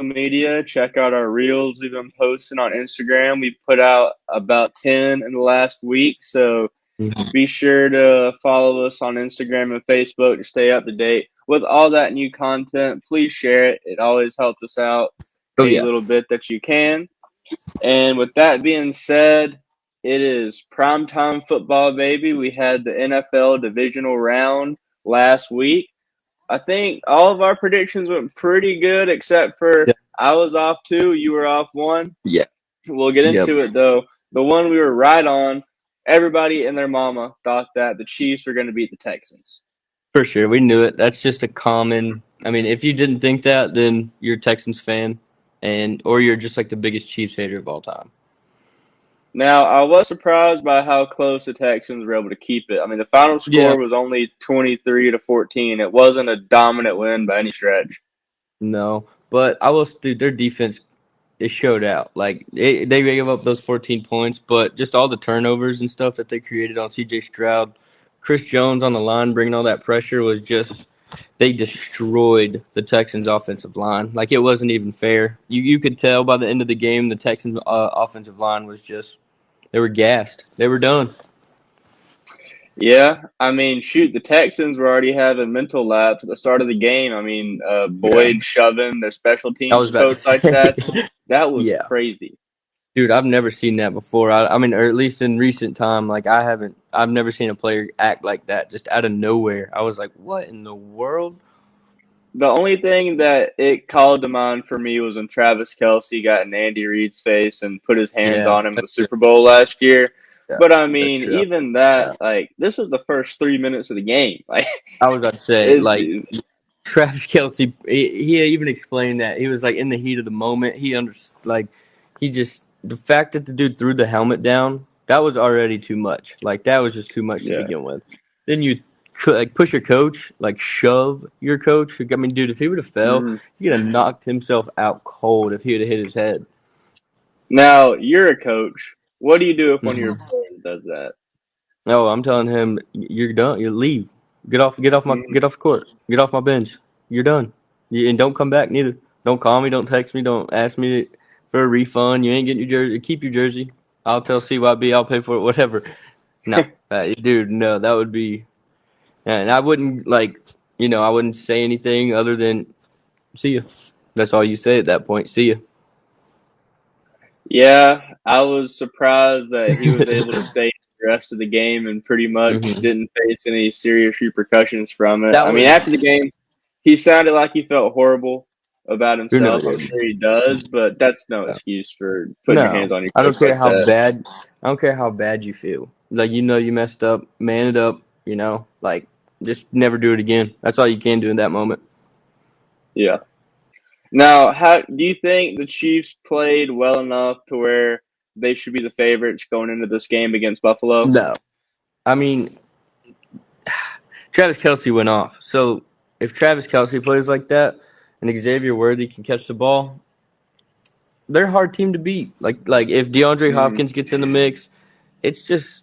media. Check out our reels we've been posting on Instagram. We put out about 10 in the last week. So Mhm. be sure to follow us on Instagram and Facebook to stay up to date with all that new content. Please share it. It always helps us out Oh any yeah. little bit that you can. And with that being said, it is primetime football, baby. We had the NFL divisional round last week. I think all of our predictions went pretty good, except for Yep. I was off two, you were off one. Yeah. We'll get Yep. into it though. The one we were right on, everybody and their mama thought that the Chiefs were going to beat the Texans. For sure. We knew it. That's just a common. I mean, if you didn't think that, then you're a Texans fan, and or you're just like the biggest Chiefs hater of all time. Now, I was surprised by how close the Texans were able to keep it. I mean, the final Yeah. score was only 23-14. It wasn't a dominant win by any stretch. No, but I will. Dude, their defense it showed out. Like they gave up those 14 points, but just all the turnovers and stuff that they created on C.J. Stroud, Chris Jones on the line, bringing all that pressure was just they destroyed the Texans' offensive line. Like it wasn't even fair. You could tell by the end of the game the Texans' offensive line was just they were gassed. They were done. Yeah, I mean, shoot, the Texans were already having mental laps at the start of the game. I mean, Yeah, Boyd shoving their special I teams was about to coach like say. that, that was Yeah. crazy. Dude, I've never seen that before. I mean, or at least in recent time, like I haven't. I've never seen a player act like that, just out of nowhere. I was like, "What in the world?" The only thing that it called to mind for me was when Travis Kelce got in Andy Reid's face and put his hands Yeah, on him in the that's true. Super Bowl last year. Yeah, But I that's mean, true. even that, Yeah, like, this was the first 3 minutes of the game. Like, I was about to say, it's, like Travis Kelce. He even explained that he was like in the heat of the moment. He under like he just the fact that the dude threw the helmet down that was already too much. Like that was just too much to yeah. begin with. Then you like push your coach, like shove your coach. I mean, dude, if he would have fell, Hmm. he could have knocked himself out cold if he would have hit his head. Now, you're a coach. What do you do if one of your Mhm. players does that? No, I'm telling him, you're done. You leave. Hmm. Get off the court. Get off my bench. You're done. And don't come back neither. Don't call me. Don't text me. Don't ask me for a refund. You ain't getting your jersey. Keep your jersey. I'll tell CYB. I'll pay for it. Whatever. No, dude. No, that would be. And I wouldn't like. I wouldn't say anything other than see you. That's all you say at that point. See you. Yeah, I was surprised that he was able to stay the rest of the game and pretty much hmm didn't face any serious repercussions from it. That I mean, was. after the game, he sounded like he felt horrible about No, himself. he I'm didn't. sure he does, but that's no excuse for putting your hands No, on your I coach don't care like how that. bad. I don't care how bad you feel. Like you messed up, man it up. Like just never do it again. That's all you can do in that moment. Yeah. Now, how do you think the Chiefs played well enough to where they should be the favorites going into this game against Buffalo? No, I mean Travis Kelce went off. So if Travis Kelce plays like that, and Xavier Worthy can catch the ball, they're a hard team to beat. Like if DeAndre Mm. Hopkins gets in the mix, it's just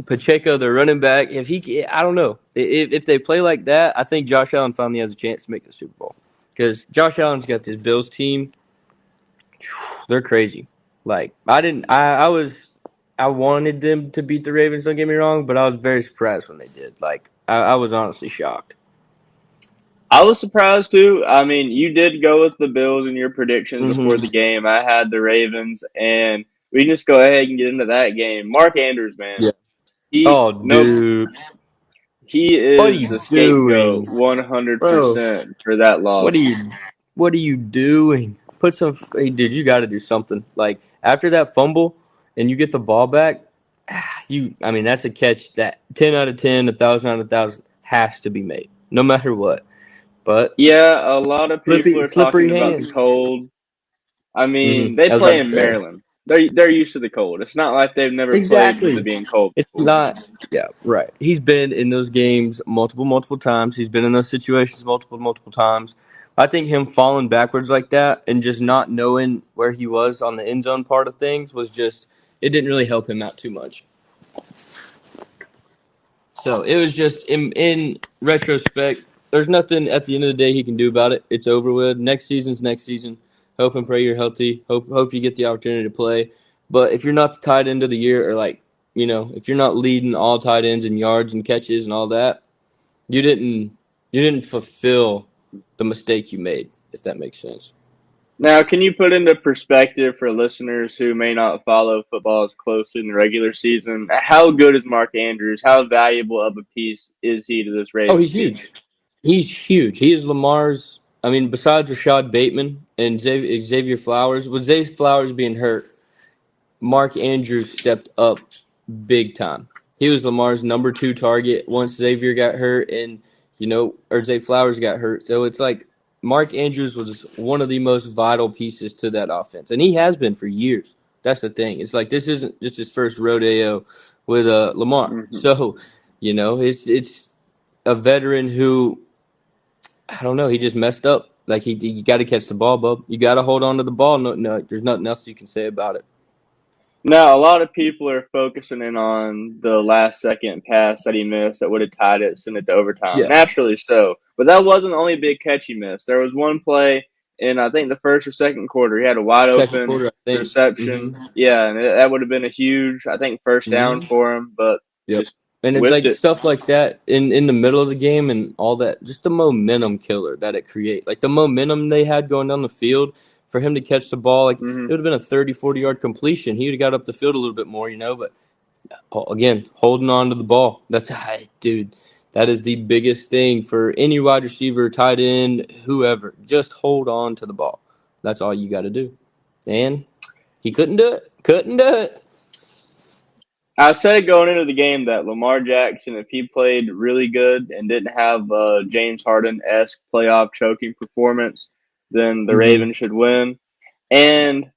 Pacheco, their running back. I don't know. If they play like that, I think Josh Allen finally has a chance to make the Super Bowl because Josh Allen's got this Bills team. They're crazy. Like I didn't. I was. I wanted them to beat the Ravens. Don't get me wrong, but I was very surprised when they did. Like I was honestly shocked. I was surprised too. I mean, you did go with the Bills in your predictions before hmm the game. I had the Ravens, and we can just go ahead and get into that game. Mark Andrews, man, Yeah. he Oh, no, dude, he what are is you the scapegoat doing, one hundred bro? percent for that What are loss. you? What are you doing? Put some. Hey, dude, you got to do something. Like after that fumble, and you get the ball back. You. I mean, that's a catch that 10 out of 10, 1,000 out of 1,000 has to be made, no matter what. But Yeah, a lot of people are talking slippery about the hands. cold. I mean, they I was play about to in say Maryland. They're used to the cold. It's not like they've never played with it exactly. being cold It's before. not. Yeah, right. He's been in those games multiple times. He's been in those situations multiple times. I think him falling backwards like that and just not knowing where he was on the end zone part of things was just it didn't really help him out too much. So it was just in retrospect, there's nothing at the end of the day he can do about it. It's over with. Next season's next season. Hope and pray you're healthy. Hope you get the opportunity to play. But if you're not the tight end of the year, or like if you're not leading all tight ends in yards and catches and all that, you didn't fulfill the mistake you made. If that makes sense. Now, can you put into perspective for listeners who may not follow football as closely in the regular season, how good is Mark Andrews? How valuable of a piece is he to this Oh, Ravens he's team? huge. He's huge. He is Lamar's. I mean, besides Rashad Bateman and Xavier Flowers, with Xavier Flowers being hurt, Mark Andrews stepped up big time. He was Lamar's number two target once Xavier got hurt and or Zay Flowers got hurt. So it's like Mark Andrews was one of the most vital pieces to that offense. And he has been for years. That's the thing. It's like this isn't just his first rodeo with Lamar. Hmm. So, it's a veteran who I don't know, he just messed up. Like you got to catch the ball, bub. You got to hold on to the ball. No, there's nothing else you can say about it. Now, a lot of people are focusing in on the last second pass that he missed that would have tied it, sent it to overtime. Yeah. Naturally so. But that wasn't the only big catch he missed. There was one play in, I think, the first or second quarter. He had a wide Second open quarter, I think. reception. Mm-hmm. Yeah, and that would have been a huge, I think, first down Mm-hmm. for him, but Yep. just And it's whiffed like it. stuff like that in the middle of the game and all that, just the momentum killer that it creates. Like the momentum they had going down the field for him to catch the ball, like Hmm. it would have been a 30, 40 yard completion. He would have got up the field a little bit more, but again, holding on to the ball. Dude, that is the biggest thing for any wide receiver, tight end, whoever. Just hold on to the ball. That's all you got to do. And he couldn't do it. Couldn't do it. I said going into the game that Lamar Jackson, if he played really good and didn't have a James Harden-esque playoff choking performance, then the Mm-hmm. Ravens should win. And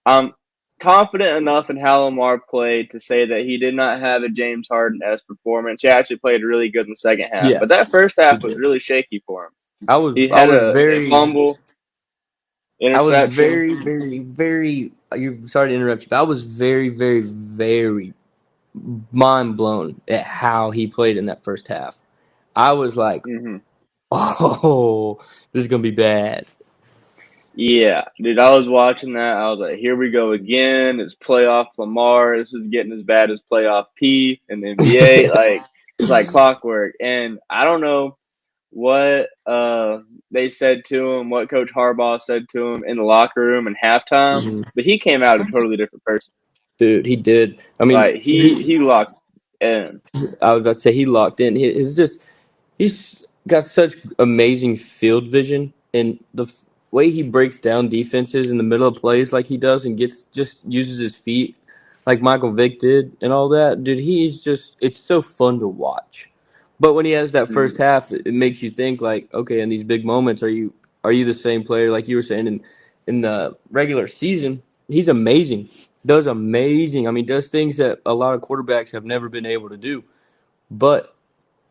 I'm confident enough in how Lamar played to say that he did not have a James Harden-esque performance. He actually played really good in the second half, Yeah, but that first he half was did. really shaky for him. I was He I had was a very fumble, I was interception. very very very you sorry to interrupt you, but I was very very very mind blown at how he played in that first half. I was like, Hmm. "Oh, this is going to be bad." Yeah, dude, I was watching that. I was like, here we go again. It's playoff Lamar. This is getting as bad as playoff P in the NBA. Like, it's like clockwork. And I don't know what they said to him, what Coach Harbaugh said to him in the locker room in halftime, Mhm. but he came out a totally different person. Dude, he did. I Like, mean, he locked in. I was about to say he locked in. He's got such amazing field vision, and way he breaks down defenses in the middle of plays like he does, and gets just uses his feet like Michael Vick did, and all that. Dude, it's so fun to watch. But when he has that first Mhm. half, it makes you think like, okay, in these big moments, are you the same player like you were saying in the regular season? He's amazing. Does amazing. I mean, does things that a lot of quarterbacks have never been able to do. But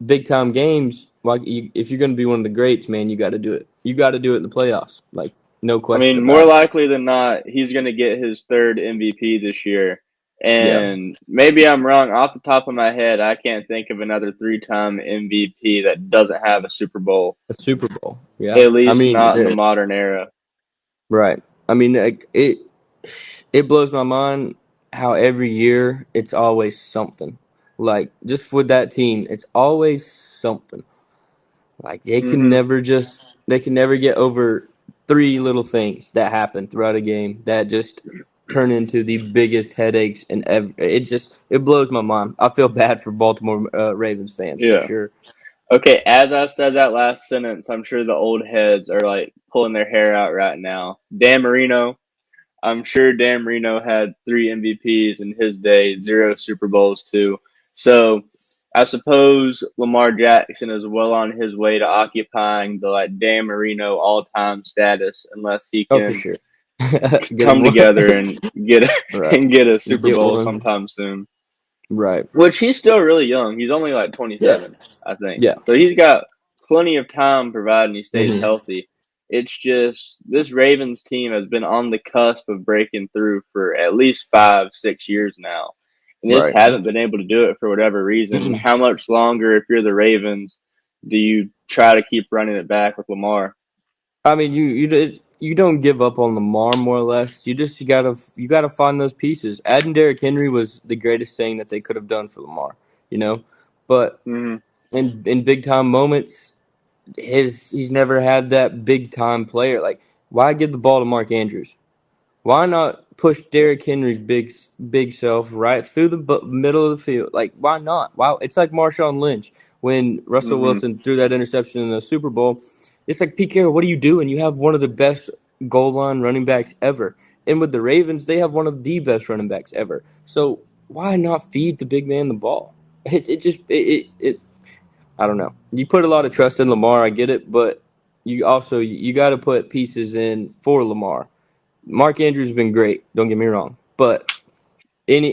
big time games, if you're going to be one of the greats, man, you got to do it. You got to do it in the playoffs, like no I question mean, more about it. likely than not, he's going to get his third MVP this year. Yeah, And maybe I'm wrong. Off the top of my head, I can't think of another three-time MVP that doesn't have a Super Bowl, a Super Bowl. Yeah, at I least mean, not in the modern era. right. I mean, like, it blows my mind how every year it's always something. Like just with that team, it's always something. Like Hmm. they can never get over three little things that happen throughout a game that just turn into the biggest headaches and ever. It blows my mind. I feel bad for Baltimore Ravens fans for Yeah. sure. Okay, as I said that last sentence, I'm sure the old heads are like pulling their hair out right now. Dan Marino, I'm sure Dan Marino had three MVPs in his day, zero Super Bowls too. So I suppose Lamar Jackson is well on his way to occupying the like Dan Marino all time status unless he Oh, for can sure. Get him come one. together and get Right. and get a Super Get Bowl one. sometime soon. Right. Which he's still really young. He's only like Yeah. 27, I think. Yeah. So he's got plenty of time providing he stays Hmm. healthy. It's just this Ravens team has been on the cusp of breaking through for at least 5, 6 years now. And they just Right. haven't been able to do it for whatever reason. Mm-mm. How much longer, if you're the Ravens, do you try to keep running it back with Lamar? I mean, you don't give up on Lamar more or less. You gotta find those pieces. Adding Derrick Henry was the greatest thing that they could have done for Lamar, you know. But Hmm. in big time moments, he's never had that big time player. Like, why give the ball to Mark Andrews? Why not push Derrick Henry's big self right through the middle of the field? Like, why not? Wow, it's like Marshawn Lynch when Russell Hmm. Wilson threw that interception in the Super Bowl. It's like, Pete Carroll, what are you doing? You have one of the best goal line running backs ever, and with the Ravens, they have one of the best running backs ever. So why not feed the big man the ball? It I don't know. You put a lot of trust in Lamar, I get it, but you got to put pieces in for Lamar. Mark Andrews has been great. Don't get me wrong, but any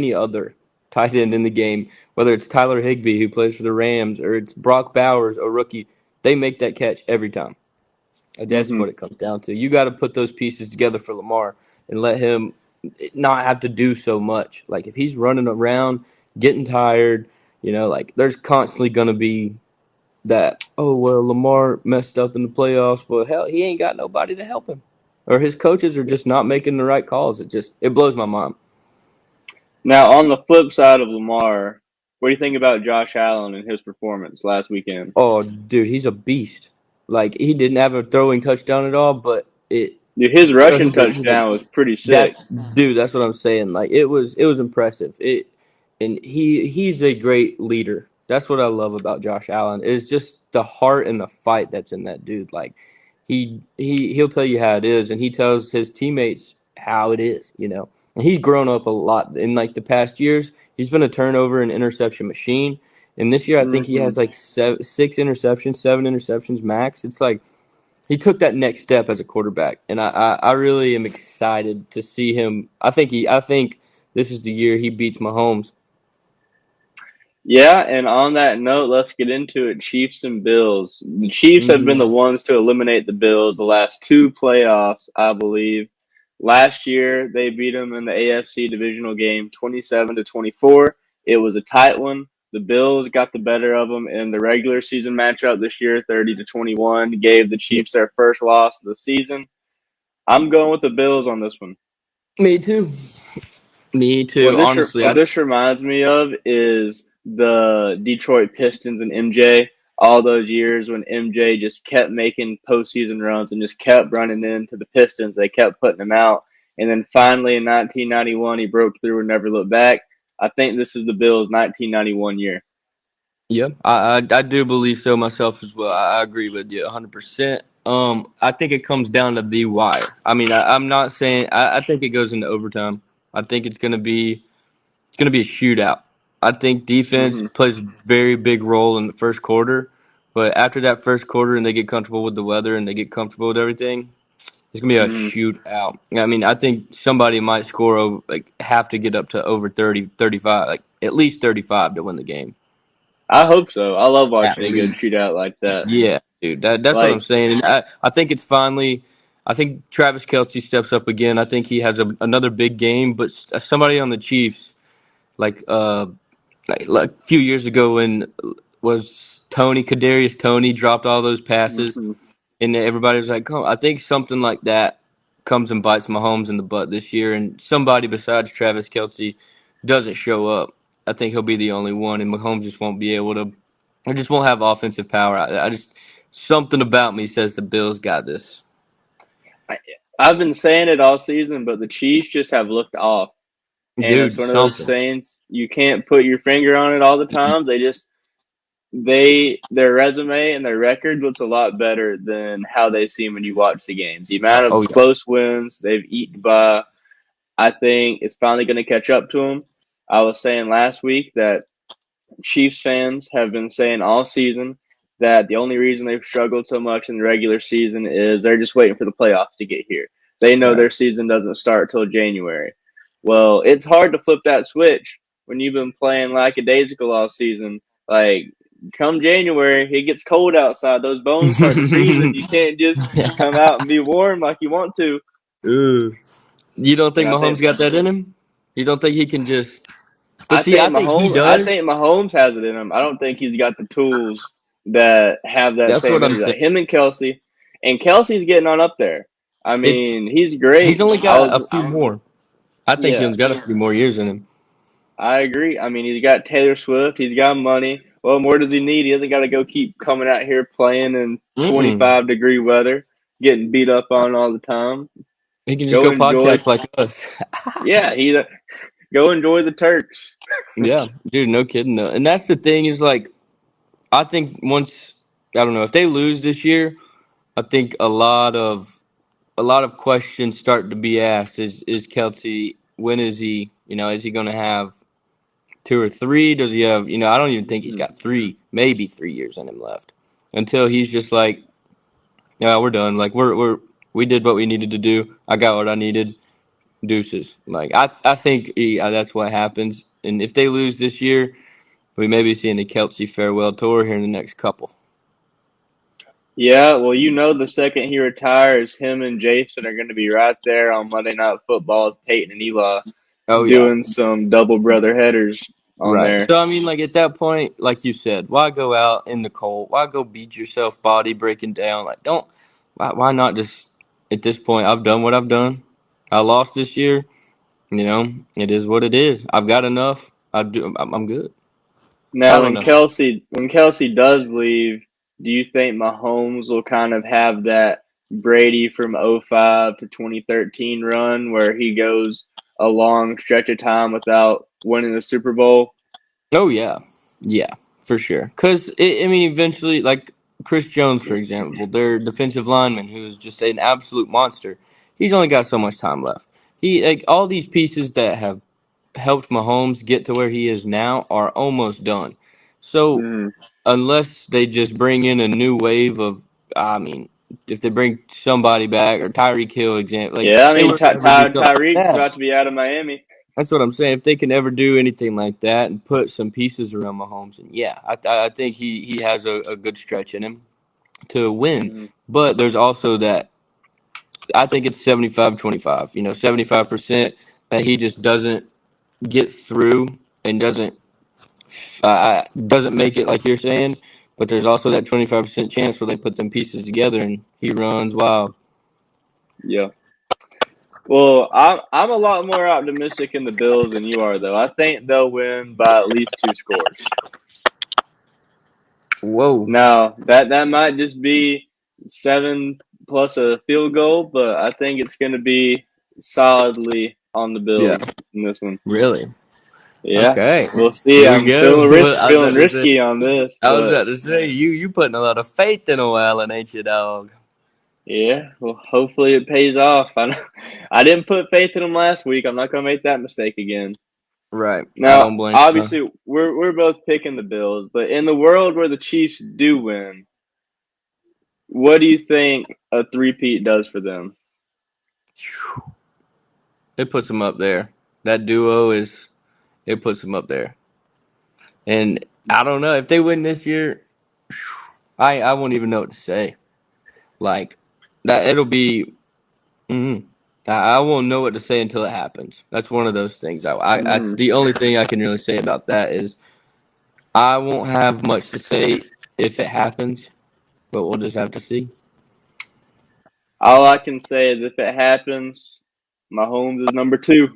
other tight end in the game, whether it's Tyler Higbee who plays for the Rams or it's Brock Bowers, a rookie, they make that catch every time. That's Hmm. what it comes down to. You got to put those pieces together for Lamar and let him not have to do so much. Like if he's running around, getting tired, like there's constantly going to be that, oh well, Lamar messed up in the playoffs, but hell, he ain't got nobody to help him, or his coaches are just not making the right calls. It blows my mind. Now, on the flip side of Lamar, what do you think about Josh Allen and his performance last weekend? Oh, dude, he's a beast. Like he didn't have a throwing touchdown at all, but it Dude, his shows rushing touchdown was pretty sick. that's dude. That's what I'm saying. Like it was impressive. And he's a great leader. That's what I love about Josh Allen is just the heart and the fight that's in that dude. Like he'll tell you how it is, and he tells his teammates how it is. And he's grown up a lot in like the past years. He's been a turnover and interception machine, and this year I think he Hmm. has like six interceptions, seven interceptions max. It's like he took that next step as a quarterback, and I really am excited to see him. I think this is the year he beats Mahomes. Yeah, and on that note, let's get into it. Chiefs and Bills. The Chiefs have been the Hmm. ones to eliminate the Bills the last two playoffs, I believe. Last year, they beat them in the AFC divisional game 27-24. It was a tight one. The Bills got the better of them in the regular season matchup this year, 30-21, gave the Chiefs their first loss of the season. I'm going with the Bills on this one. Me too. Me too. What this Honestly, what this reminds me of is the Detroit Pistons and MJ. All those years when MJ just kept making postseason runs and just kept running into the Pistons, they kept putting him out, and then finally in 1991 he broke through and never looked back. I think this is the Bills' 1991 year. yeah, I do believe so myself as well. I agree with you 100%. I think it comes down to the wire. I mean, I'm not saying I think it goes into overtime. I think it's gonna be a shootout. I think defense Hmm. plays a very big role in the first quarter, but after that first quarter and they get comfortable with the weather and they get comfortable with everything, it's gonna be a Hmm. shootout. I mean, I think somebody might score over, like have to get up to over 30, 35, like at least 35 to win the game. I hope so. I love At watching a good least, shootout like that. yeah, dude. That's what I'm Like, saying. And I think it's finally. I think Travis Kelce steps up again. I think he has another big game. But somebody on the Chiefs, like like a few years ago when was Tony Kadarius Tony dropped all those passes, hmm. and everybody was like, "Oh, I think something like that comes and bites Mahomes in the butt this year." And somebody besides Travis Kelce doesn't show up. I think he'll be the only one, and Mahomes just won't be able to. I just won't have offensive power. I just something about me says the Bills got this, I, I've been saying it all season, but the Chiefs just have looked off. And it's dude. one of those Something. sayings you can't put your finger on it all the time. Their resume and their record looks a lot better than how they seem when you watch the games. The amount of Oh yeah, close wins they've eaten by, I think, is finally going to catch up to them. I was saying last week that Chiefs fans have been saying all season that the only reason they've struggled so much in the regular season is they're just waiting for the playoffs to get here. They know right. their season doesn't start till January. Well, it's hard to flip that switch when you've been playing lackadaisical all season. Like, come January, it gets cold outside. Those bones start freezing. You can't just come out and be warm like you want to. Ugh. You don't And think Mahomes got that in him? You don't think he can just? But see, I think he I does. think Mahomes has it in him. I don't think he's got the tools that have that That's same what I'm energy. saying. Like him and Kelsey, and Kelsey's getting on up there. I It's mean, he's he's great. only got a few more. I think Yeah, he's got a few more years in him. I agree. I mean, he's got Taylor Swift. He's got money. What more does he need? He doesn't got to go keep coming out here playing in Mm-mm. 25-degree weather, getting beat up on all the time. He can just Go go enjoy. podcast like us. Yeah, go enjoy the Turks. Yeah, dude, no kidding though. And that's the thing is like I think once I don't know if they lose this year, I think a lot of questions start to be asked. Is Kelsey? When is he? Is he going to have two or three? Does he have? I don't even think he's Mhm. got three, maybe 3 years in him left. Until he's just like, yeah, we're done. Like we did what we needed to do. I got what I needed. Deuces. Like I think that's what happens. And if they lose this year, we may be seeing the Kelsey farewell tour here in the next couple. Yeah, well, the second he retires, him and Jason are going to be right there on Monday Night Football with Peyton and Eli Oh yeah. doing some double brother headers on Right. there. So I mean, like at that point, like you said, why go out in the cold? Why go beat yourself, body breaking down? Like, don't. Why not just at this point? I've done what I've done. I lost this year. It is what it is. I've got enough. I'm good. I Now, don't when know. Kelsey does leave, do you think Mahomes will kind of have that Brady from '05 to 2013 run where he goes a long stretch of time without winning the Super Bowl? Oh yeah, yeah, for sure. Because I mean, eventually, like Chris Jones, for example, their defensive lineman, who is just an absolute monster. He's only got so much time left. He like all these pieces that have helped Mahomes get to where he is now are almost done. So Mhm. unless they just bring in a new wave of, I mean, if they bring somebody back or Tyreek Hill, example, like Yeah, I if they mean were to ever do something like Tyreek's that. about to be out of Miami. That's what I'm saying. If they can ever do anything like that and put some pieces around Mahomes, and yeah, I think he has a good stretch in him to win. Mhm. But there's also that I think it's 75-25. 75% that he just doesn't get through and doesn't make it like you're saying. But there's also that 25% chance where they put them pieces together and he runs wild. Yeah. Well, I'm a lot more optimistic in the Bills than you are, though. I think they'll win by at least 2 scores. Whoa. Now that might just be 7 plus a field goal, but I think it's going to be solidly on the Yeah. Bills in this one. Really? Yeah, Okay. we'll see. Here we I'm go. I was feeling about to say. risky on this, I was but about to say you putting a lot of faith in Allen, ain't you, dog? yeah, well, hopefully it pays off. I didn't put faith in them last week. I'm not going to make that mistake again. Right. I Now, don't blame you. obviously, we're both picking the Bills, but in the world where the Chiefs do win, what do you think a three-peat does for them? It puts them up there. That duo is. It puts them up there. And I don't know if they win this year. I won't even know what to say. Like that, it'll be. Mm, I won't know what to say until it happens. That's one of those things. That's Hmm. the only thing I can really say about that is I won't have much to say if it happens, but we'll just have to see. All I can say is if it happens, Mahomes is number two,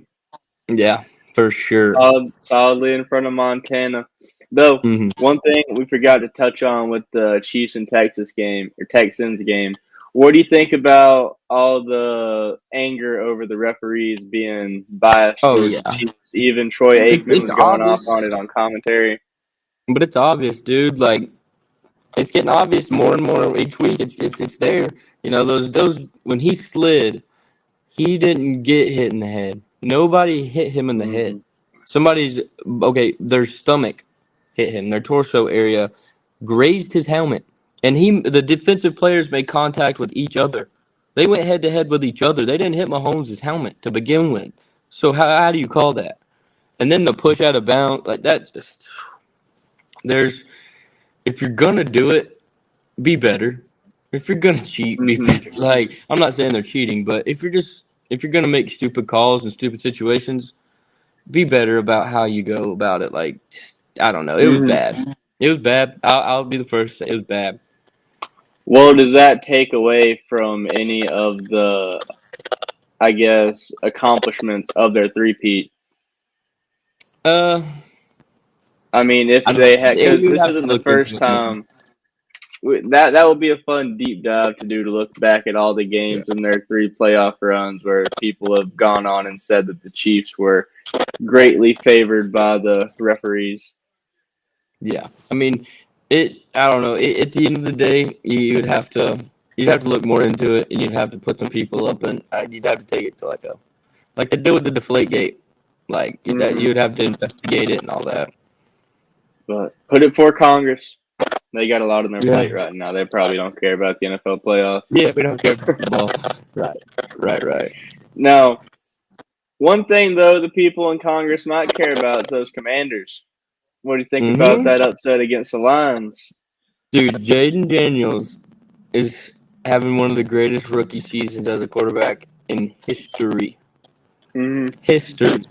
Yeah, for sure. solidly in front of Montana. Though Hmm. one thing we forgot to touch on with the Chiefs and Texas game or Texans game, what do you think about all the anger over the referees being biased Oh towards the yeah, Chiefs? Even Troy Aikman it's was going off obvious, on it on commentary. but it's obvious, dude. Like it's getting obvious more and more each week. It's there. Those when he slid, he didn't get hit in the head. Nobody hit him in the head. Hmm. Somebody's okay. Their stomach hit him. Their torso area grazed his helmet, and the defensive players made contact with each other. They went head to head with each other. They didn't hit Mahomes' helmet to begin with. So how do you call that? And then the push out of bounds like that. Just there's if you're gonna do it, be better. If you're gonna cheat, be Hmm. better. Like I'm not saying they're cheating, but if you're gonna make stupid calls in stupid situations, be better about how you go about it. Like I don't know, it was Hmm. bad. It was bad. I'll be the first to say it was bad. Well, does that take away from any of the, I guess, accomplishments of their three-peat? Uh, I mean, if I don't. they had, because You'd this have to isn't the look into first it more. time that would be a fun deep dive to do, to look back at all the Yeah. games in their three playoff runs where people have gone on and said that the Chiefs were greatly favored by the referees. Yeah. I mean, it. I don't know. At the end of the day, you'd have to look more into it, and you'd have to put some people up, and you'd have to take it to like they do with the Deflate Gate. Like that, Hmm you'd have to investigate it and all that. But put it for Congress. They got a lot on their Yeah. plate right now. They probably don't care about the NFL playoffs. Yeah, we don't care about football. Right. Right. Right. Now, one thing though, the people in Congress might care about is those Commanders. What do you think about Mm-hmm. that upset against the Lions? Dude, Jaden Daniels is having one of the greatest rookie seasons as a quarterback in history. Hmm History.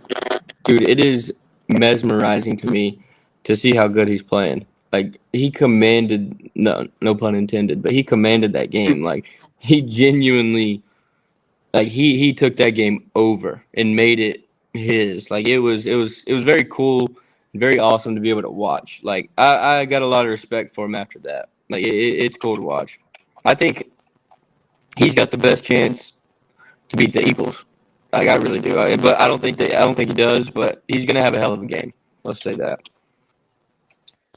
Dude, it is mesmerizing to me to see how good he's playing. Like he commanded, no pun intended, but he commanded that game. Like he genuinely, like he took that game over and made it his. Like it was very cool, very awesome to be able to watch. Like I got a lot of respect for him after that. Like it's cool to watch. I think he's got the best chance to beat the Eagles. Like I really do. But I don't think he does. But he's gonna have a hell of a game. Let's say that.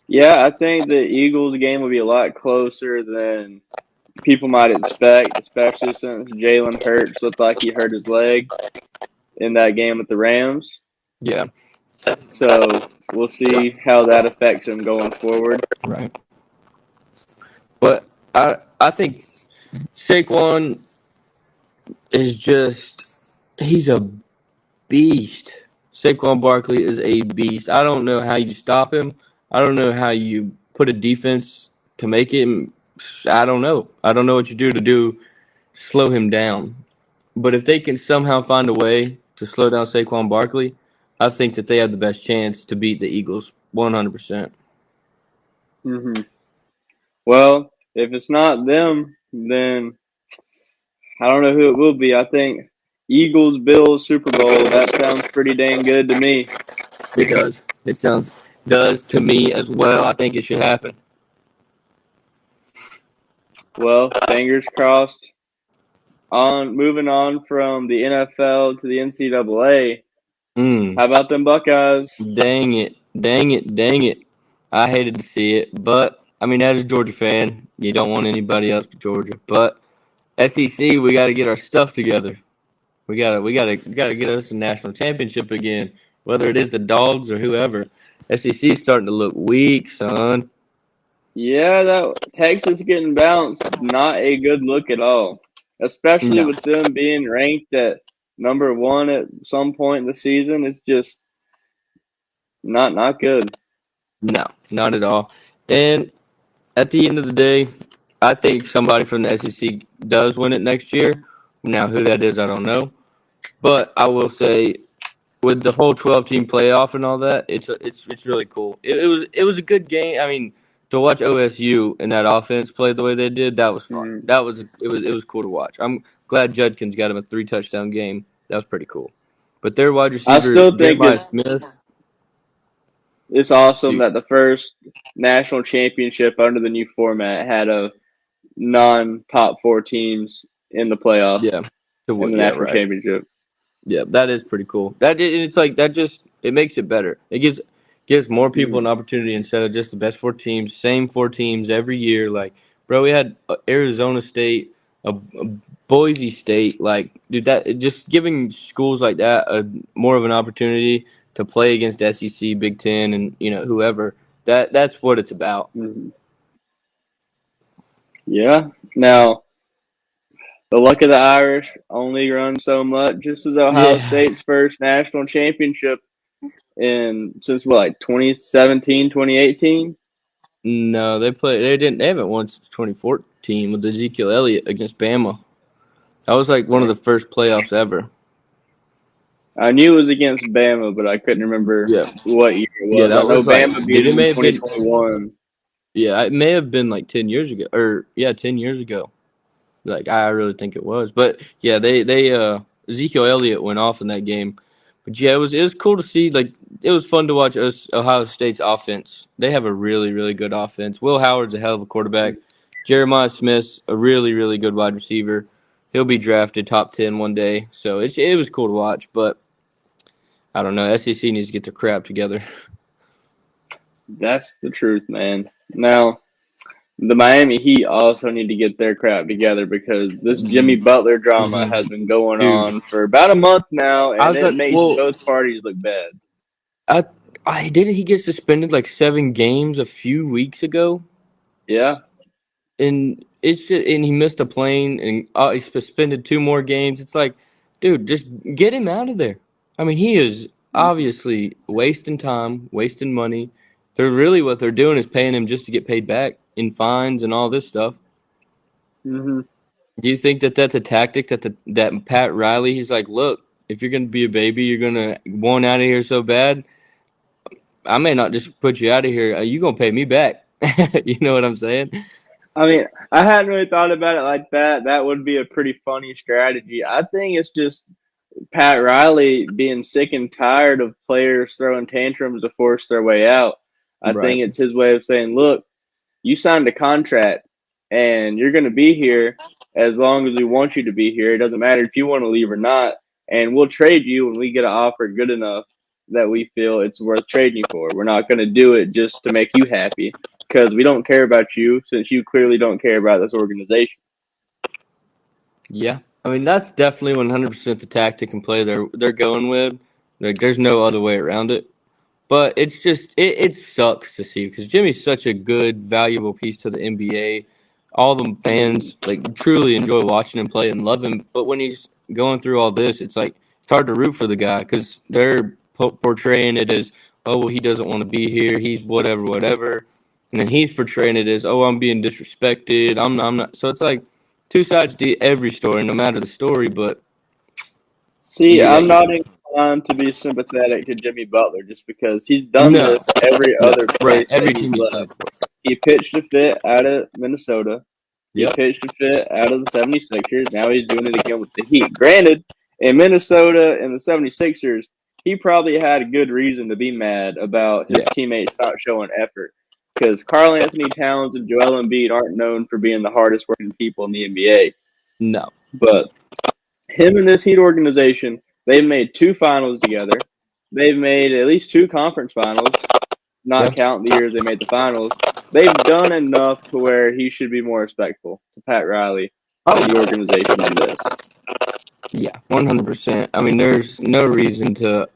Yeah, I think the Eagles game will be a lot closer than people might expect, especially since Jalen Hurts looked like he hurt his leg in that game with the Rams. Yeah. So we'll see how that affects him going forward. Right. But I think Saquon is just he's a beast. Saquon Barkley is a beast. I don't know how you stop him. I don't know how you put a defense to make him. I don't know. I don't know what you do slow him down. But if they can somehow find a way to slow down Saquon Barkley, I think that they have the best chance to beat the Eagles 100%. Hmm Well, if it's not them, then I don't know who it will be. I think Eagles Bills Super Bowl. That sounds pretty dang good to me. It does. It sounds does to me as well. I think it should happen. Well, fingers crossed. On moving on from the NFL to the NCAA. Mm. How about them Buckeyes? Dang it. Dang it. Dang it. I hated to see it, but I mean, as a Georgia fan, you don't want anybody else but Georgia. But SEC, we got to get our stuff together. We gotta get us a national championship again. Whether it is the Dogs or whoever, SEC is starting to look weak, son. Yeah, that Texas getting bounced, not a good look at all. Especially No, with them being ranked at number one at some point in the season. It's just not good. no, not at all. And at the end of the day, I think somebody from the SEC does win it next year. Now, who that is, I don't know. But I will say, with the whole 12-team playoff and all that, it's really cool. It was a good game. I mean, to watch OSU and that offense play the way they did, that was fun. Mm. It was cool to watch. I'm glad Judkins got him a 3 touchdown game. That was pretty cool. But their wide I receiver still think Jeremiah Smith, it's awesome dude, that the first national championship under the new format had a non-top four teams in the playoff yeah, to in what? the Yeah, national right. championship. Yeah, that is pretty cool. It's like that just it makes it better. It gives more people Mm. an opportunity instead of just the best 4 teams, same 4 teams every year. Like, bro, we had Arizona State, a Boise State. Like, dude, that just giving schools like that more of an opportunity to play against SEC, Big Ten, and whoever. That's what it's about. Mhm. Yeah. Now, the luck of the Irish only runs so much, just as Ohio Yeah. State's first national championship in since what, like 2017, 2018. No, they didn't. They haven't won since 2014 with Ezekiel Elliott against Bama. That was like one of the first playoffs ever. I knew it was against Bama, but I couldn't remember Yeah. what year it Yeah, was. I that know was like, Bama beat dude, them it in may have been, 2021. Yeah, it may have been like 10 years ago, or yeah, 10 years ago. Like I really think it was, but yeah, they Ezekiel Elliott went off in that game, but yeah, it was cool to see. Like it was fun to watch Ohio State's offense. They have a really good offense. Will Howard's a hell of a quarterback. Jeremiah Smith's a really good wide receiver. He'll be drafted top 10 one day. So it was cool to watch, but I don't know. SEC needs to get their crap together. That's the truth, man. Now, the Miami Heat also need to get their crap together because this Jimmy Butler drama Mm-hmm. has been going Dude, on for about a month now, I and was it at makes well, both parties look bad. I I didn't he get suspended like 7 games a few weeks ago. Yeah. And it's just, and he missed a plane and he suspended 2 more games. It's like, dude, just get him out of there. I mean, he is obviously wasting time, wasting money. They're really what they're doing is paying him just to get paid back in fines and all this stuff. Mm-hmm. Do you think that that's a tactic that Pat Riley? He's like, look, if you're gonna be a baby, you're gonna want out of here so bad. I may not just put you out of here. You gonna pay me back? You know what I'm saying? I mean, I hadn't really thought about it like that. That would be a pretty funny strategy. I think it's just Pat Riley being sick and tired of players throwing tantrums to force their way out. I Right. think it's his way of saying, look, you signed a contract and you're going to be here as long as we want you to be here. It doesn't matter if you want to leave or not. And we'll trade you when we get an offer good enough that we feel it's worth trading you for. We're not going to do it just to make you happy because we don't care about you since you clearly don't care about this organization. Yeah, I mean that's definitely 100% the tactic and play they're going with. Like, there's no other way around it. But it's just it sucks to see because Jimmy's such a good, valuable piece to the NBA. All the fans like truly enjoy watching him play and love him. But when he's going through all this, it's like it's hard to root for the guy because they're portraying it as, oh well, he doesn't want to be here. He's whatever, and then he's portraying it as, oh, I'm being disrespected. I'm not. So it's like two sides to every story, no matter the story. But See, yeah, I'm not inclined to be sympathetic to Jimmy Butler just because he's done no, this every no, other right. place that Every he's team he's left. played for. He pitched a fit out of Minnesota. He Yep. pitched a fit out of the 76ers. Now he's doing it again with the Heat. Granted, in Minnesota and the 76ers, he probably had a good reason to be mad about Yeah. his teammates not showing effort because Karl Anthony Towns and Joel Embiid aren't known for being the hardest working people in the NBA. No. But him and this Heat organization, they've made two finals together. They've made at least two conference finals, not Yeah. counting the years they made the finals. They've done enough to where he should be more respectful to Pat Riley and the Oh, organization than this. yeah, 100%. I mean, there's no reason to,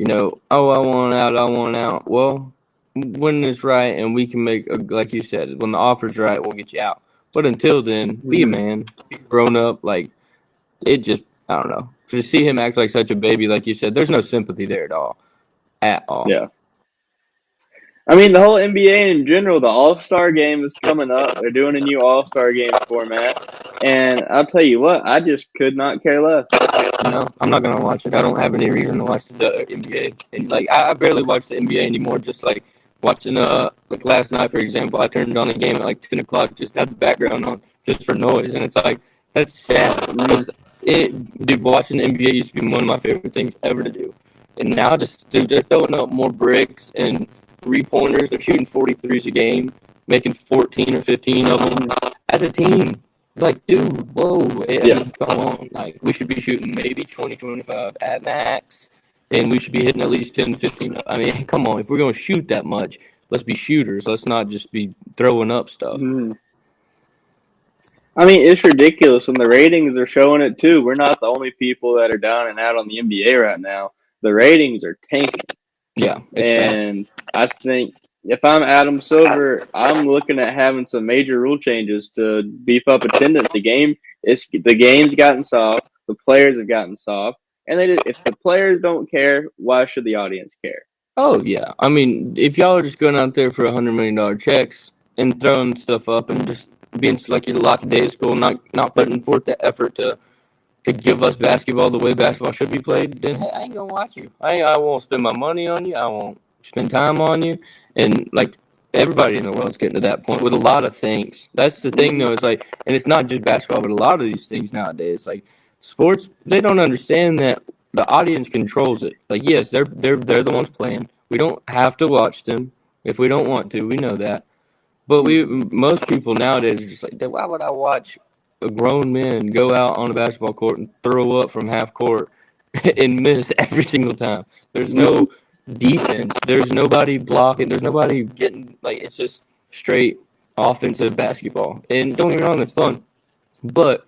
oh, I want out, I want out. Well, when it's right and we can make, like you said, when the offer's right, we'll get you out. But until then, be a Mm-hmm. man, be grown up. Like, it just, I don't know. To see him act like such a baby, like you said, there's no sympathy there at all. At all. Yeah. I mean, the whole NBA in general, the All Star game is coming up. They're doing a new All Star game format. And I'll tell you what, I just could not care less. No, I'm not gonna watch it. I don't have any reason to watch the NBA, and like I barely watch the NBA anymore. Just like watching, like last night, for example, I turned on the game at like 10 o'clock, just had the background on, just for noise, and it's like that's sad Mm-hmm. because dude, watching the NBA used to be one of my favorite things ever to do, and now just dude, they're throwing up more bricks and 3 pointers. They're shooting 43s a game, making 14 or 15 of them as a team. Like, dude, whoa. I Yeah. mean, come on. Like, we should be shooting maybe 20, 25 at max. And we should be hitting at least 10 to 15. I mean, come on. If we're going to shoot that much, let's be shooters. Let's not just be throwing up stuff. Mm-hmm. I mean, it's ridiculous, and the ratings are showing it too. We're not the only people that are down and out on the NBA right now. The ratings are tanking, Yeah, it's bad. and I think if I'm Adam Silver, I'm looking at having some major rule changes to beef up attendance. The game's gotten soft, the players have gotten soft, and if the players don't care, why should the audience care? Oh, yeah. I mean, if y'all are just going out there for $100 million checks and throwing stuff up and just being like you're locked day of school, not putting forth the effort to give us basketball the way basketball should be played, then hey, I ain't gonna watch you. I won't spend my money on you. I won't spend time on you. And like everybody in the world's getting to that point with a lot of things. That's the thing, Hmm. though. It's like, and it's not just basketball, but a lot of these things nowadays, like sports, they don't understand that the audience controls it. Like, yes, they're the ones playing. We don't have to watch them if we don't want to. We know that. But most people nowadays are just like, why would I watch a grown man go out on a basketball court and throw up from half court and miss every single time? There's no defense. There's nobody blocking. There's nobody getting like it's just straight offensive basketball. And don't get me wrong, it's fun. But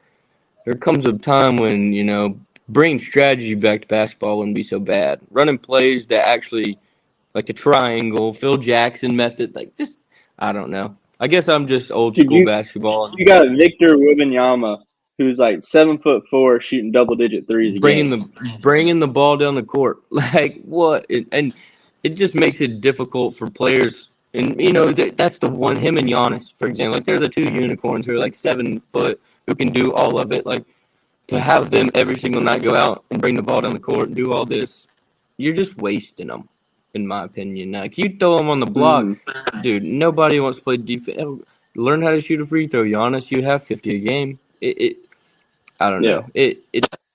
there comes a time when bringing strategy back to basketball wouldn't be so bad. Running plays that actually like the triangle, Phil Jackson method, like just I don't know. I guess I'm just old Dude, school you basketball. you got Victor Wembanyama, who's like 7'4", shooting double-digit threes a Bringing game. the ball down the court, like what? And it just makes it difficult for players. And that's the one him and Giannis, for example. Like they're the two unicorns who are like 7 foot who can do all of it. Like to have them every single night go out and bring the ball down the court and do all this, you're just wasting them, in my opinion. Like you throw them on the block, Hmm. dude. Nobody wants to play defense. Learn how to shoot a free throw, Giannis. You'd have 50 a game. I don't Yeah. know. It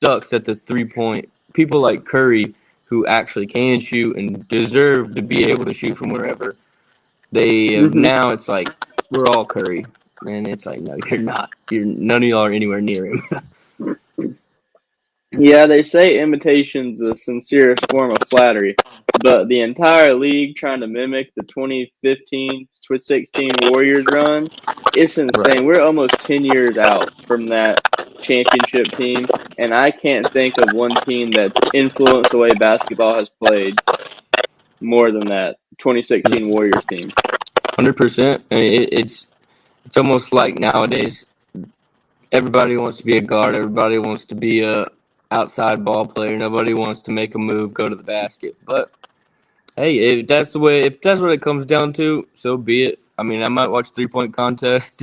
sucks that the 3 point people like Curry, who actually can shoot and deserve to be able to shoot from wherever, they have Hmm. now. It's like we're all Curry, and it's like no, you're not. You're none of y'all are anywhere near him. Yeah, they say imitation's the sincerest form of flattery, but the entire league trying to mimic the 2015 16 Warriors run, it's insane. Right. We're almost 10 years out from that championship team, and I can't think of one team that's influenced the way basketball has played more than that 2016 Warriors team. 100%. It's almost like nowadays everybody wants to be a guard. Everybody wants to be a outside ball player. Nobody wants to make a move, go to the basket. But hey, if that's what it comes down to, so be it. I mean, I might watch 3 point contest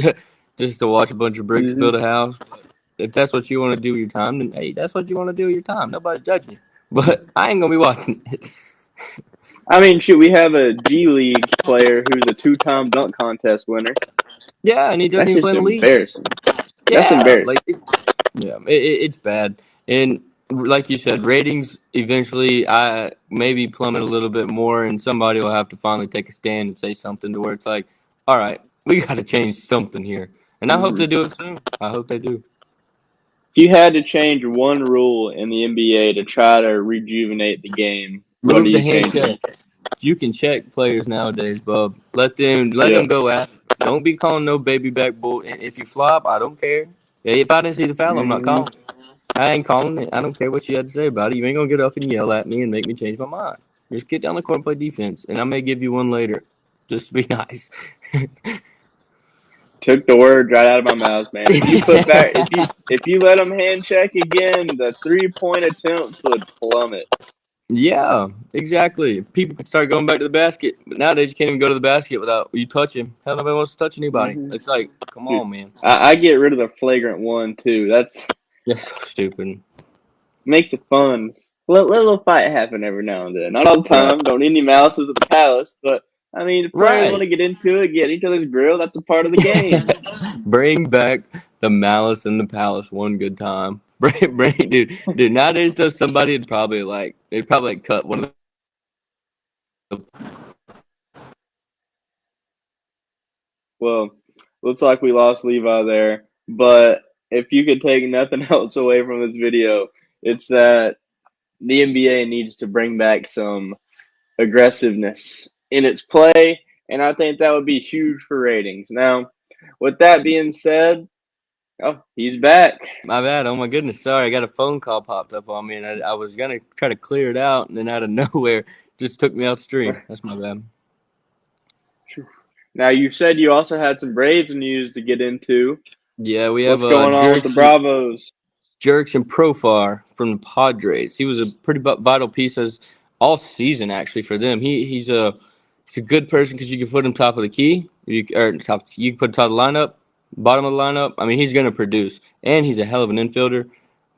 just to watch a bunch of bricks Hmm. build a house. If that's what you want to do with your time, then hey, that's what you want to do with your time. Nobody judging you. But I ain't gonna be watching it. I mean, shoot, we have a G League player who's a two-time dunk contest winner. Yeah, and he doesn't That's even play just in the league. embarrassing. That's Yeah, embarrassing. like yeah, it's bad. And like you said, ratings eventually I maybe plummet a little bit more, and somebody will have to finally take a stand and say something to where it's like, all right, we got to change something here. And I hope Hmm. they do it soon. I hope they do. If you had to change one rule in the NBA to try to rejuvenate the game, what are Move the you hand changing? check. You can check players nowadays, bub. Let them Yep. go at it. Don't be calling no baby back bull. And if you flop, I don't care. If I didn't see the foul, I'm not Hmm. calling. I ain't calling it. I don't care what you had to say about it. You ain't gonna get up and yell at me and make me change my mind. Just get down the court and play defense, and I may give you one later. Just be nice. Took the words right out of my mouth, man. If you let them hand check again, the 3 point attempts would plummet. Yeah, exactly. People can start going back to the basket, but nowadays you can't even go to the basket without you touching. Hell, nobody wants to touch anybody. Hmm. It's like, come Dude, on, man. I get rid of the flagrant one too. That's That's so stupid. makes it fun. Let a little fight happen every now and then. Not all the Right. time. Don't need any malices at the palace, but I mean, if players want Right. to get into it, get each other's grill, that's a part of the game. Bring back the malice in the palace one good time. Dude. Nowadays, though, somebody would probably they'd probably cut one of the. Well, looks like we lost Levi there, but if you could take nothing else away from this video, it's that the NBA needs to bring back some aggressiveness in its play, and I think that would be huge for ratings. Now, with that being said, oh, he's back. My bad. Oh my goodness. Sorry, I got a phone call popped up on me, and I was gonna try to clear it out, and then out of nowhere, just took me off stream. That's my bad. Now, you said you also had some Braves news to get into. Yeah, we have What's going on with the Bravos? Jurickson Profar from the Padres. He was a pretty vital piece as all season actually for them. He's a good person because you can put him top of the key, you can put him top of the lineup, bottom of the lineup. I mean, he's going to produce, and he's a hell of an infielder.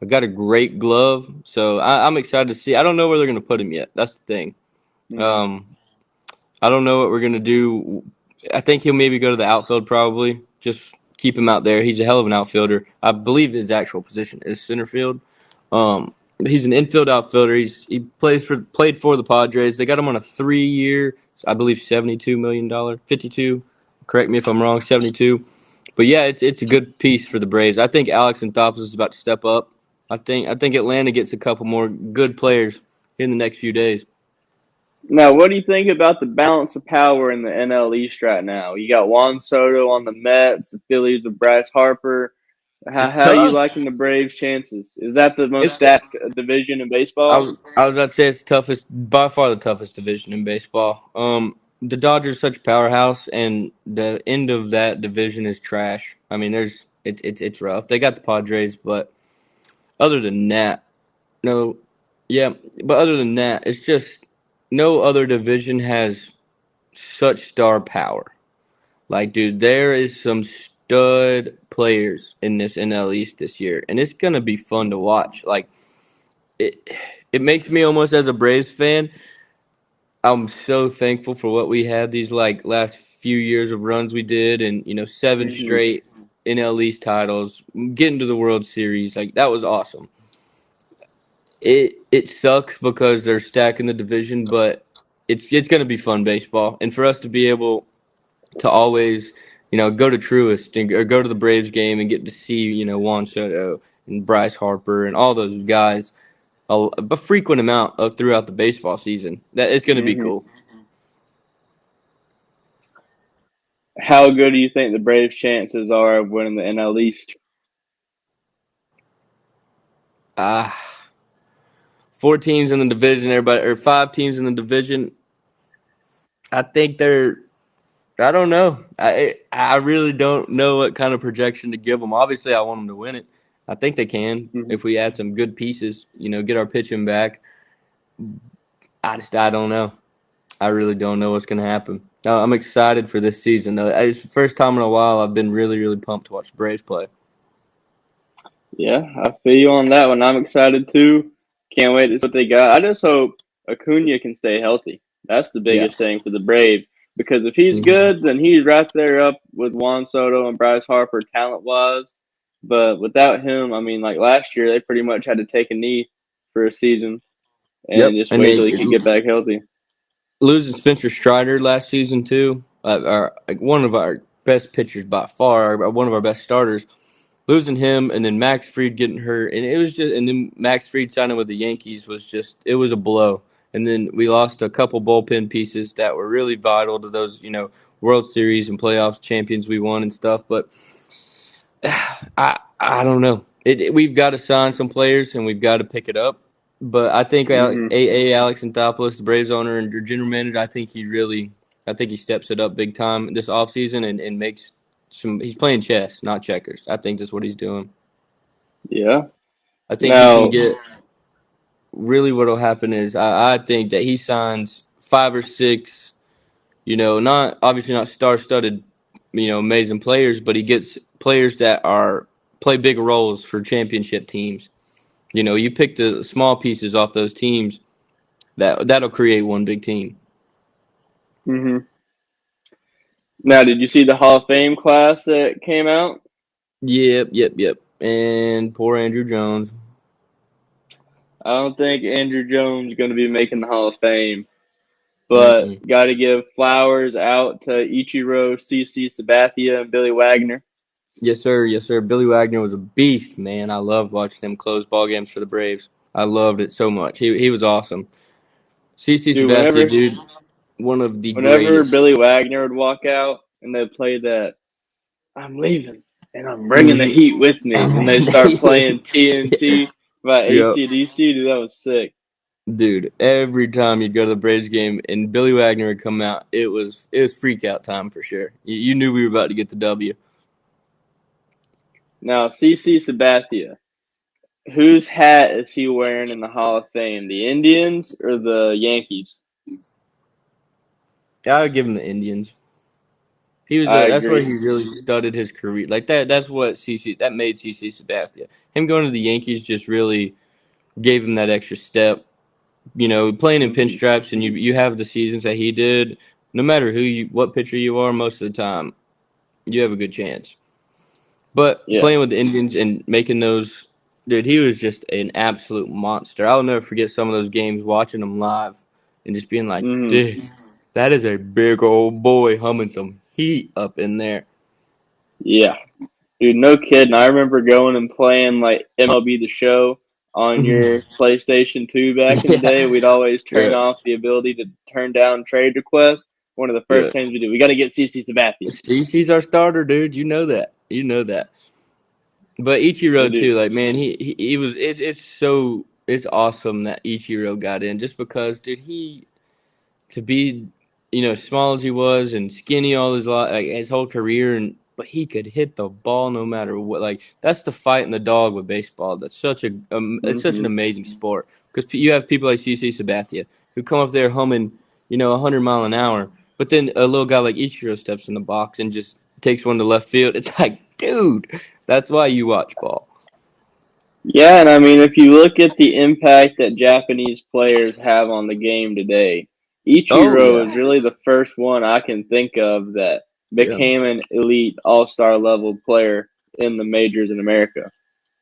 I got a great glove, so I'm excited to see. I don't know where they're going to put him yet. That's the thing. Hmm. Um, I don't know what we're going to do. I think he'll maybe go to the outfield probably. Just keep him out there. He's a hell of an outfielder. I believe his actual position is center field. But he's an infield outfielder. He played for the Padres. They got him on a 3 year, I believe $72 million, 52. Correct me if I'm wrong, 72. But yeah, it's a good piece for the Braves. I think Alex Anthopoulos is about to step up. I think Atlanta gets a couple more good players in the next few days. Now, what do you think about the balance of power in the NL East right now? You got Juan Soto on the Mets, the Phillies with Bryce Harper. How, It's how are you tough. liking the Braves' chances? Is that the most It's stacked division in I baseball? was I was about to say it's toughest by far the toughest division in baseball. The Dodgers are such a powerhouse, and the end of that division is trash. I mean, it's rough. They got the Padres, but other than that, no, yeah, but other than that, it's just no other division has such star power. Like, dude, there is some stud players in this NL East this year, and it's gonna be fun to watch. Like, it it makes me almost as a Braves fan. I'm so thankful for what we had these like last few years of runs we did, and seven Hmm. straight NL East titles, getting to the World Series, like that was awesome. It sucks because they're stacking the division, but it's going to be fun baseball, and for us to be able to always go to Truist or go to the Braves game and get to see Juan Soto and Bryce Harper and all those guys a frequent amount of throughout the baseball season. That it's going to be Hmm. cool. How good do you think the Braves' chances are of winning the NL East? Ah. 4 teams in the division, everybody, or 5 teams in the division. I think they're. I don't know. I really don't know what kind of projection to give them. Obviously, I want them to win it. I think they can Hmm. if we add some good pieces. Get our pitching back. I don't know. I really don't know what's going to happen. I'm excited for this season though. It's the first time in a while I've been really really pumped to watch the Braves play. Yeah, I feel you on that one. I'm excited too. Can't wait to see what they got. I just hope Acuna can stay healthy. That's the Yeah. biggest thing for the Braves. Because if he's Hmm. good, then he's right there up with Juan Soto and Bryce Harper talent wise. But without him, I mean, like last year, they pretty much had to take a knee for a season and Yep. just And wait till they he could get back healthy. losing Spencer Strider last season too. Like one of our best pitchers by far, one of our best starters. Losing him, and then Max Fried getting hurt, and it was just, and then Max Fried signing with the Yankees was just, it was a blow. And then we lost a couple bullpen pieces that were really vital to those, World Series and playoffs champions we won and stuff. But I don't know. We've got to sign some players and we've got to pick it up. But I think Hmm. Alex Anthopoulos, the Braves owner and general manager, I think he steps it up big time this offseason and makes some. He's playing chess, not checkers. I think that's what he's doing. Yeah. I think he can Now, get. Really, what will happen is I think that he signs 5 or 6. Not obviously not star-studded, amazing players, but he gets players that are play big roles for championship teams. You pick the small pieces off those teams that'll create one big team. hmm now, did you see the Hall of Fame class that came out? Yep, yep, yep. And poor Andrew Jones. I don't think Andrew Jones is going to be making the Hall of Fame. But Mm-mm. got to give flowers out to Ichiro, CC Sabathia, and Billy Wagner. Yes, sir. Yes, sir. Billy Wagner was a beast, man. I loved watching him close ball games for the Braves. I loved it so much. He was awesome. CC Dude, Sabathia, dude, one of the whenever greatest. Billy Wagner would walk out and they'd play that, I'm leaving and I'm bringing the Hmm. heat with me, and they start playing TNT by Yep. AC/DC, dude, that was sick. Dude, every time you'd go to the Braves game and Billy Wagner would come out, it was freak out time for sure. You knew we were about to get the W. Now, CC Sabathia, whose hat is he wearing in the Hall of Fame? The Indians or the Yankees? I would give him the Indians. I That's where agree. he really studded his career. Like that's what CC that made CC Sabathia. Him going to the Yankees just really gave him that extra step. Playing in Hmm. pinstripes and you have the seasons that he did, no matter what pitcher you are, most of the time you have a good chance. But Yeah. playing with the Indians and making those, dude, he was just an absolute monster. I'll never forget some of those games, watching him live and just being like, Hmm. dude, that is a big old boy humming some heat up in there. Yeah. Dude, no kidding. I remember going and playing like MLB The Show on your PlayStation 2 back in the day. Yeah, We'd always turn yeah, off the ability to turn down trade requests. One of the first yeah. things we do, we got to get CC Sabathia. He's our starter, dude. You know that. You know that. But We Ichiro do. too, like man, he was. It's awesome that Ichiro got in just because, dude. He to be, small as he was and skinny all his life, like his whole career, and but he could hit the ball no matter what. Like that's the fight in the dog with baseball. That's it's such an Hmm. amazing sport because you have people like CC Sabathia who come up there humming, 100 mile an hour, but then a little guy like Ichiro steps in the box and just takes one to left field. It's like, dude, that's why you watch ball. Yeah, and I mean, if you look at the impact that Japanese players have on the game today, Oh Ichiro yeah, is really the first one I can think of that yeah. became an elite all-star level player in the majors in America.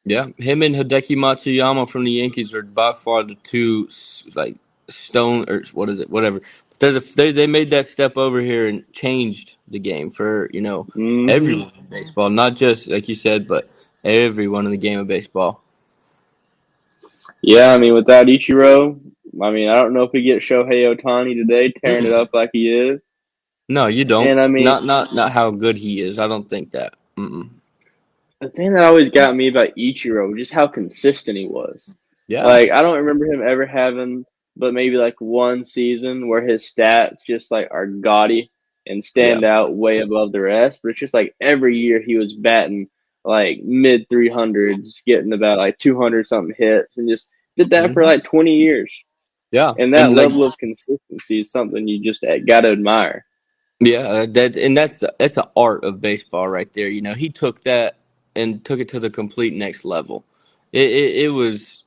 Yeah, him and Hideki Matsuyama from the Yankees are by far the two like stone or what is it, whatever. They made that step over here and changed the game for Hmm. everyone in baseball, not just like you said, but everyone in the game of baseball. Yeah, I mean, without Ichiro, I mean, I don't know if we get Shohei Ohtani today tearing it Mm-mm. up like he is. No, you don't. And I mean, Not how good he is. I don't think that. Mm-mm. the thing that always got me about Ichiro was just how consistent he was. Yeah, Like, I don't remember him ever having but maybe like one season where his stats just like are gaudy and yeah. stand out way above the rest. But it's just like every year he was batting like mid 300s, getting about like 200 something hits, and just did that for Hmm. like 20 years. Yeah, And that and like level of consistency is something you just gotta admire. yeah, that's the art of baseball right there. He took that and took it to the complete next level. It was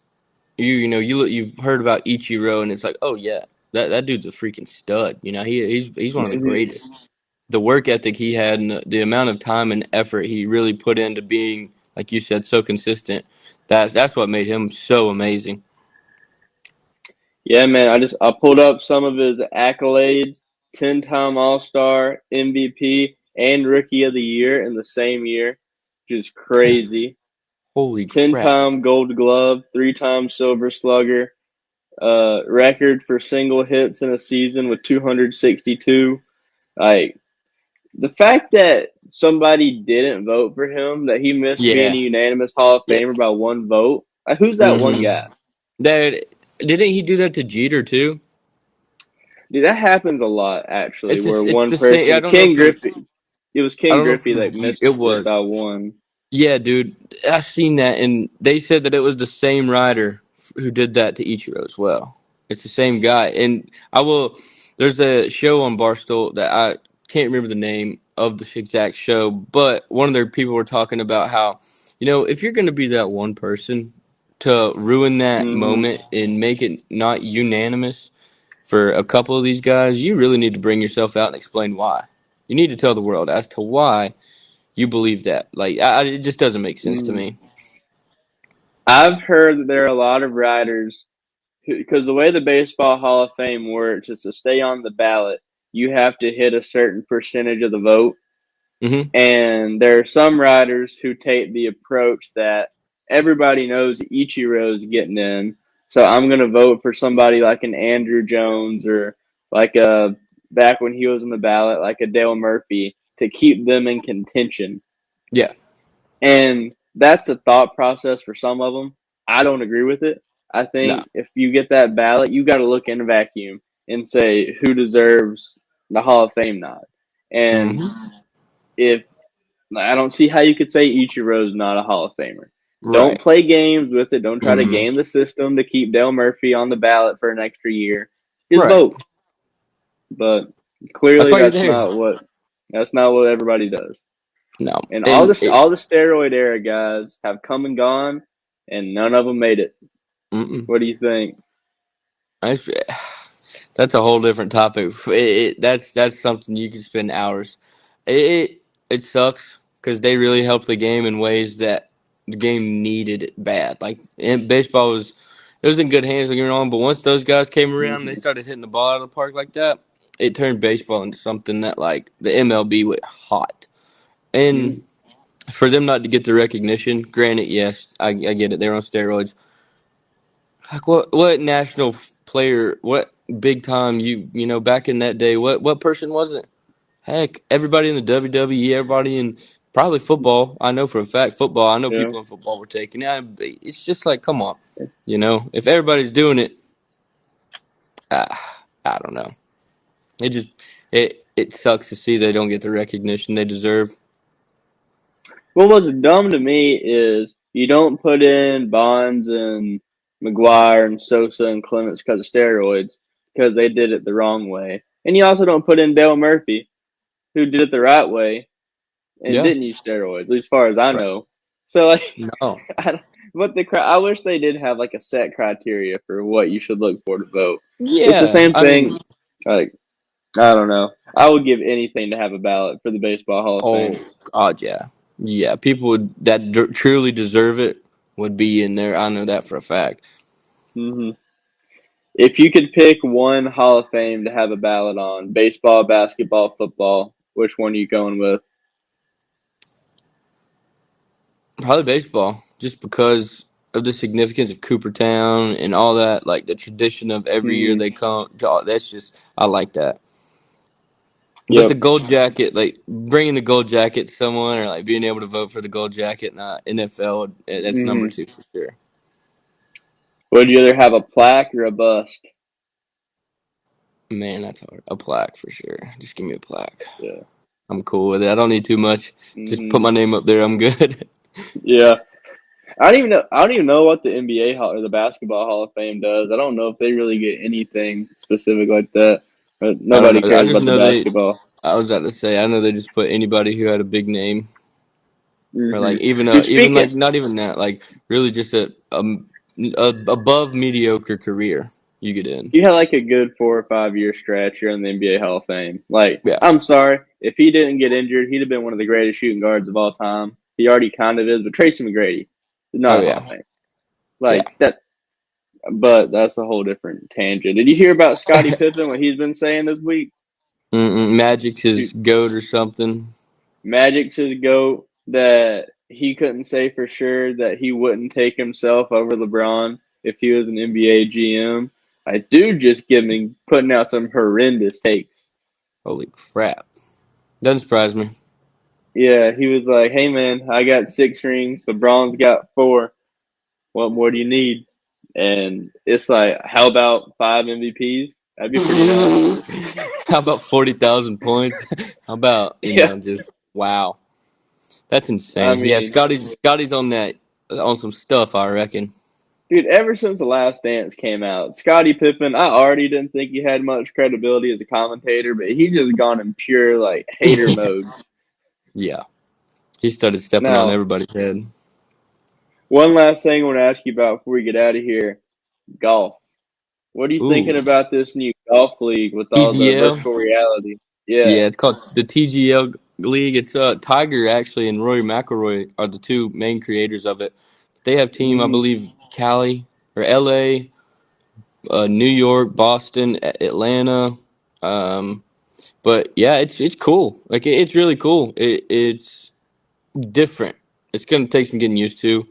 you've heard about Ichiro and it's like, oh yeah, that dude's a freaking stud. He's one of the Hmm. greatest. The work ethic he had and the amount of time and effort he really put into being, like you said, so consistent. That's what made him so amazing. Yeah, man. I pulled up some of his accolades: 10-time All Star, MVP, and Rookie of the Year in the same year, which is crazy. Holy crap! 10-time Gold Glove, 3-time Silver Slugger, record for single hits in a season with 262. Like the fact that somebody didn't vote for him, that he missed being Yeah, a unanimous Hall of yeah. Famer by one vote. Like, who's that one Mm-hmm. guy? That didn't he do that to Jeter too? Dude, that happens a lot actually, where It's one the thing. I person, don't know King if it was. Griffey, it was I King don't know if Griffey it was. that missed It it was. by one. Yeah, dude. I seen that, and they said that it was the same writer who did that to Ichiro as well. It's the same guy, and I will. There's a show on Barstool that I can't remember the name of the exact show, but one of their people were talking about how, if you're going to be that one person to ruin that Hmm. moment and make it not unanimous for a couple of these guys, you really need to bring yourself out and explain why. You need to tell the world as to why you believe that. Like, it just doesn't make sense to Hmm. me. I've heard that there are a lot of writers because the way the Baseball Hall of Fame works is to stay on the ballot, you have to hit a certain percentage of the vote. Hmm. And there are some writers who take the approach that everybody knows Ichiro's getting in, so I'm going to vote for somebody like an Andrew Jones or like a back when he was on the ballot, like a Dale Murphy to keep them in contention. Yeah. And that's a thought process for some of them. I don't agree with it. I No. think if you get that ballot, you got to look in a vacuum and say who deserves the Hall of Fame nod. And Hmm. if I don't see how you could say Ichiro's not a Hall of Famer. Don't Right. play games with it. Don't try to Hmm. game the system to keep Dale Murphy on the ballot for an extra year. Just Right. vote. But That's clearly, why you're there. that's not what everybody does. No. And And it. all the steroid era guys have come and gone, and none of them made it. Mm-mm. What do you think? I, That's a whole different topic. That's something you can spend hours. It sucks because they really helped the game in ways that the game needed it bad. Like and baseball was, it was in good hands. Don't get me wrong, but once those guys came around, and they Hmm. started hitting the ball out of the park like that. It turned baseball into something that like the MLB went hot. And Hmm. for them not to get the recognition, granted, yes, I get it. They're on steroids. Like what national player, what big time you know back in that day? What person was it? Heck, everybody in the WWE, everybody in probably football. I know for a fact football. I know Yeah. people in football were taking it. It's just like, come on, if everybody's doing it, I don't know. It just it sucks to see they don't get the recognition they deserve. What was dumb to me is you don't put in Bonds and McGuire and Sosa and Clemens because of steroids because they did it the wrong way, and you also don't put in Dale Murphy who did it the right way and Yeah, didn't use steroids, at least as far as I right. know. So like, No, I wish they did have like a set criteria for what you should look for to vote. It's the yeah. same I thing. mean, Like I don't know. I would give anything to have a ballot for the Baseball Hall of oh Fame. God, yeah, yeah. People that truly deserve it would be in there. I know that for a fact. Hmm. If you could pick one Hall of Fame to have a ballot on, baseball, basketball, football, which one are you going with? Probably baseball, just because of the significance of Coopertown and all that, like the tradition of every year Hmm. they come. That's just I like that. But the Yep. gold jacket, like bringing the gold jacket to someone, or like being able to vote for the gold jacket, not NFL, that's number Hmm. two for sure. Would you rather have a plaque or a bust? Man, that's hard. A plaque for sure. Just give me a plaque. Yeah. I'm cool with it. I don't need too much. Just put Hmm. my name up there. I'm good. Yeah. I don't even know. I don't even know what the NBA Hall or the Basketball Hall of Fame does. I don't know if they really get anything specific like that. But I don't nobody know. I cares just about the know they. basketball. I was about to say. I know they just put anybody who had a big name, or Hmm. like even Dude, even speaking. like not even that. Like really just a above mediocre career you get in. You had like a good 4 or 5 year stretch here in the NBA Hall of Fame. Like, Yeah. I'm sorry, if he didn't get injured, he'd have been one of the greatest shooting guards of all time. He already kind of is, but Tracy McGrady is not Oh a Hall yeah. of Fame. Yeah. Like that, but that's a whole different tangent. Did you hear about Scottie Pippen? What he's been saying this week? Magic's his Dude, goat or something. Magic's his goat. That he couldn't say for sure that he wouldn't take himself over LeBron if he was an NBA GM. I do just giving putting out some horrendous takes. Holy crap! Doesn't surprise me. Yeah, he was like, "Hey man, I got 6 rings. LeBron's got 4. What more do you need?" And it's like, "How about 5 MVPs? That'd be pretty nice." How about 40,000 points? How about Yeah, just wow. That's I insane. Yeah, mean, Scotty's on some stuff. I reckon. dude, ever since The Last Dance came out, Scottie Pippen, I already didn't think he had much credibility as a commentator, but he just gone in pure like hater mode. Yeah, he started stepping on Now, everybody's head. one last thing I want to ask you about before we get out of here: golf. What are you Ooh, thinking about this new golf league with all the TGL. virtual reality? Yeah. Yeah, it's called the TGL League. It's Tiger actually and Rory McIlroy are the two main creators of it. They have team, I Hmm. believe, Cali or LA, New York, Boston, Atlanta. Um, but yeah, it's cool. Like it's really cool. It's different. It's gonna take some getting used to.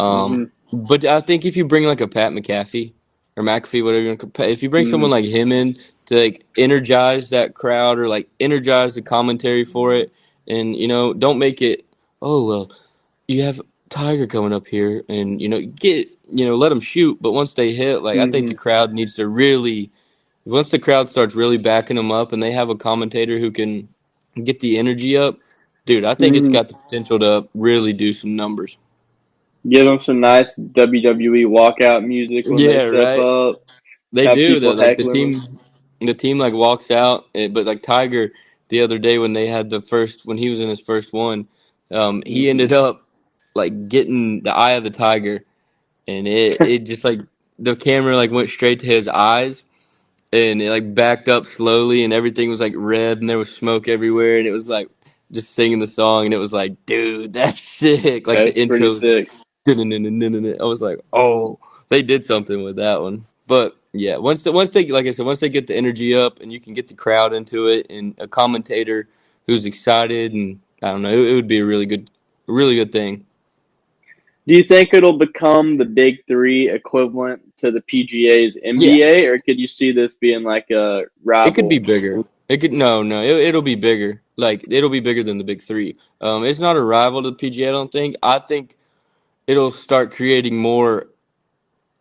Hmm. But I think if you bring like a Pat McAfee or McAfee, whatever you want to, if you bring Hmm. someone like him in to like energize that crowd or like energize the commentary for it, and don't make it, oh well, you have Tiger coming up here, and let them shoot. But once they hit, like I think Hmm. the crowd needs to really, once the crowd starts really backing them up, and they have a commentator who can get the energy up, dude, I think it's Hmm. got the potential to really do some numbers. Give them some nice WWE walkout music when they Yeah, step right. up. They Have do though. people Like the heckling them. team, the team like walks out, but like Tiger the other day when they had when he was in his first one, he Hmm. ended up like getting the eye of the tiger, and it just like the camera like went straight to his eyes, and it like backed up slowly, and everything was like red, and there was smoke everywhere, and it was like just singing the song, and it was like, dude, that's sick. Like the That's pretty intro was like, sick. I was like, oh, they did something with that one. But yeah, once they like I said, once they get the energy up, and you can get the crowd into it, and a commentator who's excited, and I don't know, it would be a really good thing. Do you think it'll become the big three equivalent to the PGA's Yeah, NBA, or could you see this being like a it could be rival? bigger. It could no, it'll be bigger. Like it'll be bigger than the big three. It's not a rival to the PGA. I don't think. I think it'll start creating more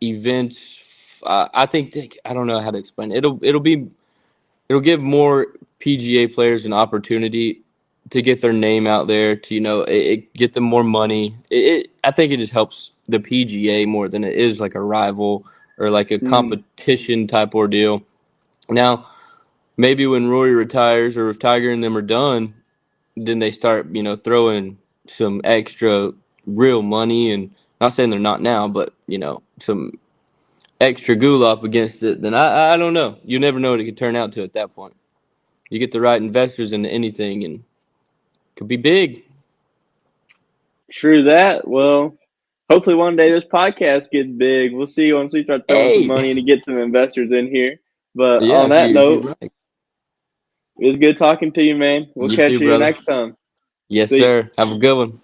events. I think I don't know how to explain it. It'll give more PGA players an opportunity to get their name out there. To get them more money. I think it just helps the PGA more than it is like a rival or like a Hmm. competition type ordeal. Now maybe when Rory retires or if Tiger and them are done, then they start, throwing some extra real money and not saying they're not now, but some extra gulop against it. Then I don't know. You never know what it could turn out to at that point. You get the right investors into anything and it could be big. True that. Well, hopefully one day this podcast gets big. We'll see once we start throwing some Hey, money and get some investors in here. But yeah, on that if you're note, right. it was good talking to you, man. We'll You catch too, you brother. next time. Yes, See ya. sir. Have a good one.